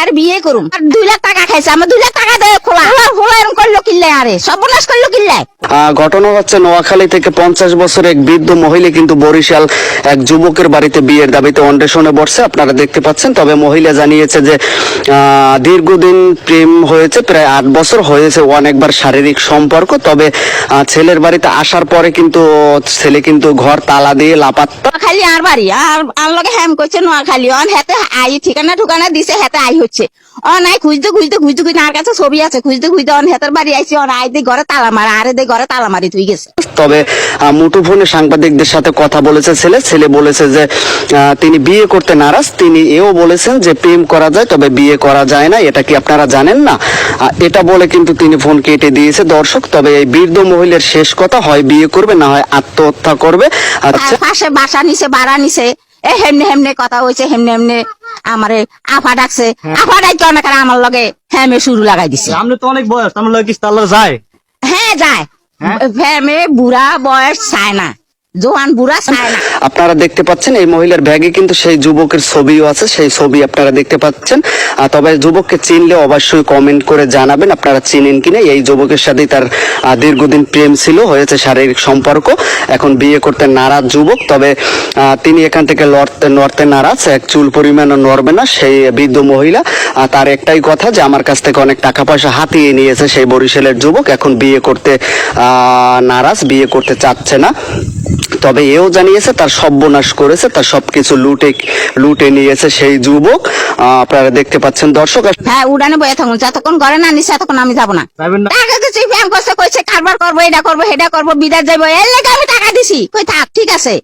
আর বিয়ে করুম আর 2 লাখ টাকা খাইছে আমার 2 লাখ টাকা দেয় খোলা খোলা এরকম করলো কিল্লে আরে সর্বনাশ করলো কিল্লে। ঘটনা হচ্ছে নোয়াখালী থেকে 50 বছর এক বৃদ্ধ মহিলা কিন্তু বরিশাল এক যুবকের বাড়িতে বিয়ের দাবিতে অন্বেষণে বসছে, আপনারা দেখতে পাচ্ছেন। তবে মহিলা জানিয়েছে যে দীর্ঘদিন প্রেম হয়েছে, প্রায় 8 বছর হয়েছে, অনেকবার শারীরিক সম্পর্ক। তবে ছেলের বাড়িতে আসার পরে কিন্তু ছেলে কিন্তু ঘর তালা দিয়ে লাপাত্তা। খালি আর বাড়ি আর লগে হ্যাম করছে নোয়াখালী অন হেতে আই ঠিকানা ঠিকানা দিছে হেতে আই হচ্ছে নাই খুঁজতে আর কাছে ছবি আছে খুঁজতে অন হেতের বাড়ি আইছি অন আই দিয়ে ঘরে তালা মারা আরে দিয়ে ঘরে তালা মারি তুই গেছে। তবে মুঠোফোনে সাংবাদিকদের সাথে কথা বলেছে ছেলে বলেছে যে তিনি বিয়ে করতে নারাজ। তিনি এও বলেছেন যে প্রেম করা যায় তবে বিয়ে করা যায় না, এটা কি আপনারা জানেন না? এটা বলে কিন্তু তিনি ফোন কেটে দিয়েছে দর্শক। তবে এই বৃদ্ধ মহিলার শেষ কথা, হয় বিয়ে করবে না হয় আত্মহত্যা করবে। আচ্ছা, পাশে বাসা নিছে ভাড়া নিছে হেমনে কথা হয়েছে হেমনে আমারে আফা ডাকছে আফা ডাকতে অনেক আমার লগে হেমে শুরু লাগাই দিছে। আপনি তো অনেক বয়স, আমার লাগে কি তাল্লা যায়? হ্যাঁ যায় হেমে বুড়া বয়স চায় না, জোয়ান বুড়া চায় না। আপনারা দেখতে পাচ্ছেন এই মহিলার ব্যাগে কিন্তু সেই যুবকের ছবিও আছে, সেই ছবি আপনারা দেখতে পাচ্ছেন। তবে যুবককে চিনলে অবশ্যই কমেন্ট করে জানাবেন আপনারা চিনেন কিনা। এই যুবকের সাথে তার দীর্ঘদিন প্রেম ছিল, হয়েছে শারীরিক সম্পর্ক, এখন বিয়ে করতে নারাজ যুবক। তবে তিনি এখান থেকে নড়তে নারাজ, এক চুল পরিমাণও নড়বে না। সেই বৃদ্ধ মহিলা তার একটাই কথা যে আমার কাছ থেকে অনেক টাকা পয়সা হাতিয়ে নিয়েছে সেই বরিশালের যুবক, এখন বিয়ে করতে নারাজ, বিয়ে করতে চাচ্ছে না। তবে এও জানিয়েছে তার সর্বনাশ করেছে, তার সবকিছু লুটে নিয়েছে সেই যুবক, আপনারা দেখতে পাচ্ছেন দর্শক। হ্যাঁ উড়ানে বয়ে থাকুন, যতক্ষণ ঘরে না নিচ্ছে ততক্ষণ আমি যাবো না। যাবেন না? টাকা দিচ্ছি ফ্যাম করছে কইছে কারবার করবো এটা করবো সেটা করবো বিদেশ যাবো এর লেগে আমি টাকা দিছি কই থাক ঠিক আছে।